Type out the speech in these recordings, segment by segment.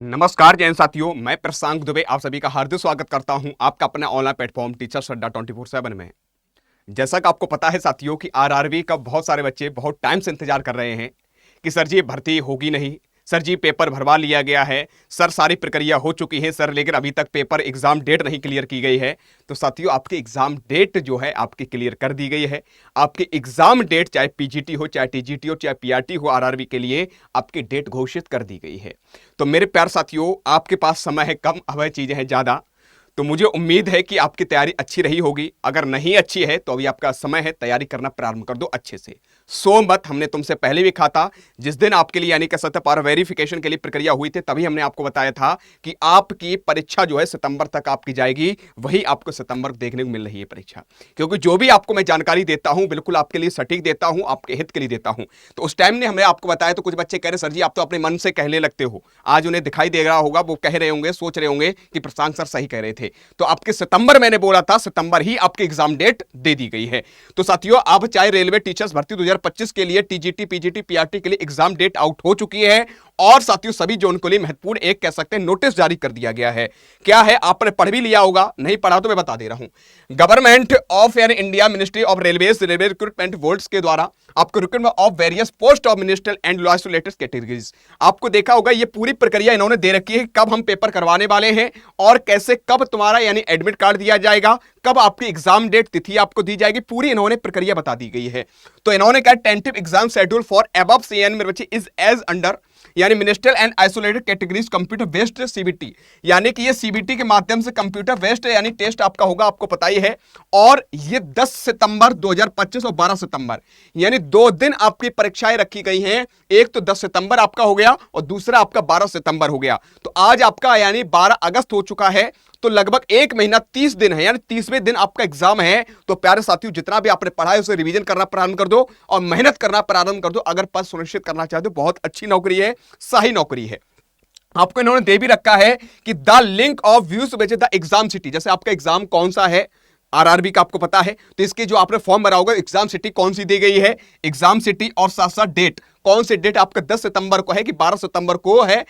नमस्कार जैन साथियों, मैं प्रशांत दुबे आप सभी का हार्दिक स्वागत करता हूं आपका अपने ऑनलाइन प्लेटफॉर्म टीचर्स अड्डा 24/7 में। जैसा कि आपको पता है साथियों कि आरआरबी का बहुत सारे बच्चे बहुत टाइम से इंतजार कर रहे हैं कि सर जी भर्ती होगी नहीं, सर जी पेपर भरवा लिया गया है, सर सारी प्रक्रिया हो चुकी है सर, लेकिन अभी तक पेपर एग्जाम डेट नहीं क्लियर की गई है। तो साथियों आपकी एग्जाम डेट जो है आपकी क्लियर कर दी गई है। आपकी एग्जाम डेट चाहे पीजीटी हो, चाहे टीजीटी हो, चाहे पीआरटी हो, आरआरबी के लिए आपकी डेट घोषित कर दी गई है। तो मेरे प्यार साथियों, आपके पास समय है कम, अब चीजें हैं ज्यादा। तो मुझे उम्मीद है कि आपकी तैयारी अच्छी रही होगी। अगर नहीं अच्छी है तो अभी आपका समय है, तैयारी करना प्रारंभ कर दो अच्छे से। सो मत, हमने तुमसे पहले भी कहा था, जिस दिन आपके लिए यानी कि सत्य पार वेरिफिकेशन के लिए प्रक्रिया हुई थी तभी हमने आपको बताया था कि आपकी परीक्षा जो है सितंबर तक आपकी जाएगी। वही आपको सितंबर देखने को मिल रही है परीक्षा, क्योंकि जो भी आपको मैं जानकारी देता हूं बिल्कुल आपके लिए सटीक देता हूं, आपके हित के लिए देता हूं। तो उस टाइम ने हमने आपको बताया तो कुछ बच्चे कह रहे सर जी आप तो अपने मन से कहने लगते हो। आज उन्हें दिखाई दे रहा होगा, वो कह रहे होंगे, सोच रहे होंगे कि प्रशांत सर सही कह रहे थे। तो आपके सितंबर मैंने बोला था, सितंबर ही आपकी एग्जाम डेट दे दी गई है। तो साथियों आप चाहे रेलवे टीचर्स भर्ती 2025 के लिए टीजीटी पीजीटी पीआरटी के लिए एग्जाम डेट आउट हो चुकी है। और साथियों सभी जोन के लिए महत्वपूर्ण एक कह सकते हैं नोटिस जारी कर दिया गया है। क्या है, आपने पढ़ भी लिया होगा, नहीं पढ़ा तो मैं बता दे रहा हूं। गवर्नमेंट ऑफ यानी India ministry of railways railway recruitment boards के द्वारा आपको recruitment of various post of ministerial and isolated categories, आपको देखा होगा ये पूरी प्रक्रिया इन्होंने दे रखी है, कब हम पेपर करवाने वाले हैं और कैसे, कब तुम्हारा यानी एडमिट कार्ड दिया जाएगा, कब आपकी एग्जाम डेट तिथि आपको दी जाएगी, पूरी इन्होंने प्रक्रिया बता दी गई है। तो इन्होंने कहा tentative exam schedule for above CN मेरे बच्चे इज एज अंडर यानी ministerial and isolated categories computer based CBT, यानी कि ये सीबीटी के माध्यम से कंप्यूटर बेस्ड यानी टेस्ट आपका होगा, आपको पता ही है। और ये 10 सितंबर 2025 और 12 सितंबर यानी 2 दिन आपकी परीक्षाएं रखी गई हैं। एक तो 10 सितंबर आपका हो गया और दूसरा आपका 12 सितंबर हो गया। तो आज आपका यानी 12 अगस्त हो चुका है। तो लगभग 1 महीना 30 दिन है, यानी 30वें दिन आपका एग्जाम है। तो प्यारे साथियों जितना भी आपने पढ़ा है उसे रिवीजन करना प्रारंभ कर दो और मेहनत करना प्रारंभ कर दो। अगर पद सुनिश्चित करना चाहते हो, बहुत अच्छी नौकरी है, सही नौकरी है। आपको इन्होंने दे भी रखा है कि the link of views which the exam city, जैसे आपका एग्जाम कौन सा है आरआरबी का आपको पता है, तो इसके जो आपने फॉर्म भरा होगा एग्जाम सिटी कौन सी दी गई है, एग्जाम सिटी और साथ साथ डेट, कौन सी डेट आपका 10 सितंबर को है कि 12 सितंबर को है।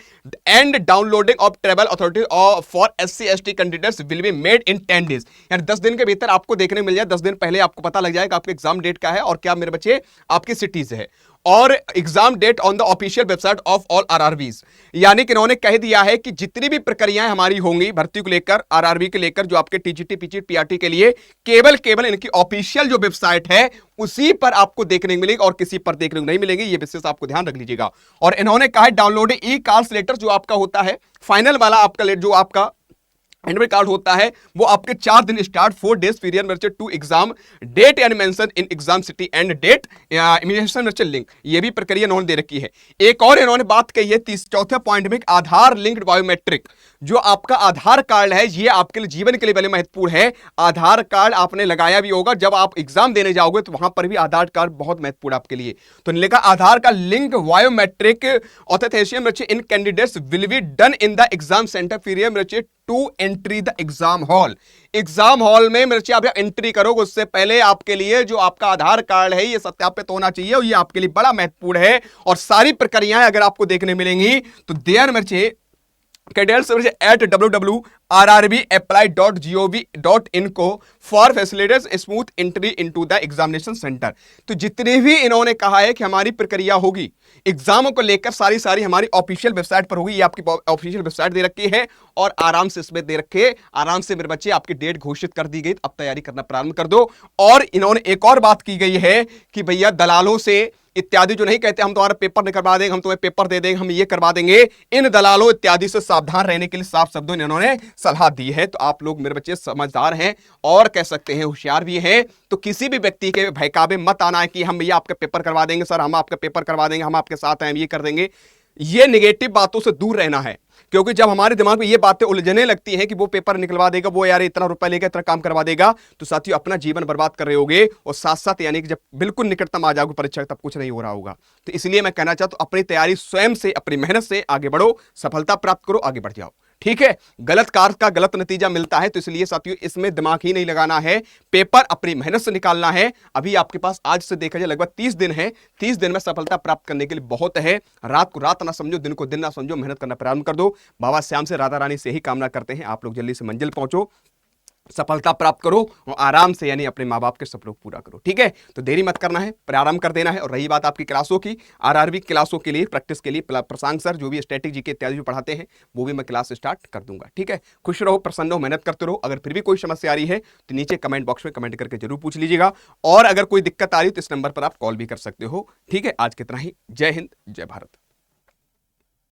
And downloading of travel authority for SC ST candidates will be made in 10 days, यानी 10 दिन के भीतर आपको देखने मिल जाए, 10 दिन पहले आपको पता लग जाएगा आपके एग्जाम डेट का है और क्या मेरे बच्चे आपकी सिटीज है। और exam date on the official website of all RRBs, यानी कि इन्होंने कह दिया है कि जितनी भी प्रक्रियाएं हमारी होंगी भर्ती को लेकर, आरआरबी के लेकर, जो आपके टीजीटी पीजीटी पीआरटी के लिए, केवल इनकी ऑफिशियल जो वेबसाइट है उसी पर आपको देखने को मिलेगी और किसी पर देखने को नहीं मिलेगी। ये विशेष आपको ध्यान रख लीजिएगा। और इन्होंने कहा है डाउनलोडिंग ई कार्ड्स लेटर, जो आपका होता है फाइनल वाला आपका जो आपका एडमिट कार्ड होता है, वो आपके 4 दिन स्टार्ट 4 डेज पीरियड में to exam date and mention in exam city and date intimation में लिंक, ये भी प्रक्रिया इन्होंने दे रखी है। एक और इन्होंने बात कही है चौथे पॉइंट में, आधार लिंक्ड बायोमेट्रिक, जो आपका आधार कार्ड है ये आपके लिए जीवन के लिए पहले महत्वपूर्ण है। आधार कार्ड आपने लगाया भी होगा, जब आप एग्जाम देने जाओगे तो वहां पर भी आधार कार्ड बहुत महत्वपूर्ण आपके लिए। तो लिखा आधार का link biometric authentication in candidates will be done in the exam centre period to entry the exam hall. Exam hall में मेरे आप एंट्री करोगे उससे पहले आपके लिए जो आपका आधार कार्ड है ये सत्यापित होना चाहिए और ये आपके लिए बड़ा महत्वपूर्ण है। और सारी प्रक्रियाएं अगर आपको देखने मिलेंगी तो देयर मेरे कैडेट्स एट www.rrbapply.gov.in को for facilities smooth entry into the examination centre. तो जितने भी इन्होंने कहा है कि हमारी प्रक्रिया होगी एग्जामों को लेकर सारी हमारी ऑफिशियल वेबसाइट पर होगी। ये आपकी ऑफिशियल वेबसाइट दे रखी है और आराम से इसमें दे रखे, आराम से मेरे बच्चे आपकी डेट घोषित कर दी गई, अब तैयारी करना प्रारंभ कर दो। और इन्होंने एक और बात की गई है कि भैया दलालों से इत्यादि जो नहीं कहते हम तुम्हारा पेपर नहीं करवा देंगे, हम तुम्हें पेपर दे देंगे, हम ये करवा देंगे, इन दलालों इत्यादि से सावधान रहने के लिए साफ शब्दों में इन्होंने सलाह दी है। तो आप लोग मेरे बच्चे समझदार हैं और कह सकते हैं होशियार भी हैं। तो किसी भी व्यक्ति के भयकाबे मत आना है कि हम ये आपका पेपर करवा देंगे सर, हम आपका पेपर करवा देंगे, हम आपके साथ हैं, हम ये कर देंगे। ये नेगेटिव बातों से दूर रहना है, क्योंकि जब हमारे दिमाग में ये बातें उलझने लगती हैं कि वो पेपर निकलवा देगा, वो यार इतना रुपया लेगा, इतना काम करवा देगा, तो साथियों अपना जीवन बर्बाद कर रहे होगे और साथ साथ यानी कि जब बिल्कुल निकटतम आ जाओगे परीक्षा तब कुछ नहीं हो रहा होगा। तो इसलिए मैं कहना चाहता हूं अपनी तैयारी स्वयं से, अपनी मेहनत से आगे बढ़ो, सफलता प्राप्त करो, आगे बढ़ जाओ। ठीक है, गलत कार्य का गलत नतीजा मिलता है, तो इसलिए साथियों इसमें दिमाग ही नहीं लगाना है, पेपर अपनी मेहनत से निकालना है। अभी आपके पास आज से देखा जाए लगभग 30 दिन है, 30 दिन में सफलता प्राप्त करने के लिए बहुत है। रात को रात ना समझो, दिन को दिन ना समझो, मेहनत करना प्रारंभ कर दो। बाबा श्याम से, राधा रानी से ही कामना करते हैं आप लोग जल्दी से मंजिल पहुंचो, सफलता प्राप्त करो और आराम से यानी अपने माँ बाप के सपनों को पूरा करो। ठीक है, तो देरी मत करना है, प्रारंभ कर देना है। और रही बात आपकी क्लासों की, आरआरबी क्लासों के लिए प्रैक्टिस के लिए प्रशांत सर जो भी स्ट्रेटेजी के इत्यादि जो पढ़ाते हैं वो भी मैं क्लास स्टार्ट कर दूंगा। ठीक है, खुश रहो, प्रसन्न रहो, मेहनत करते रहो। अगर फिर भी कोई समस्या आ रही है तो नीचे कमेंट बॉक्स में कमेंट करके जरूर पूछ लीजिएगा, और अगर कोई दिक्कत आ रही है तो इस नंबर पर आप कॉल भी कर सकते हो। ठीक है, आज कितना ही। जय हिंद, जय भारत।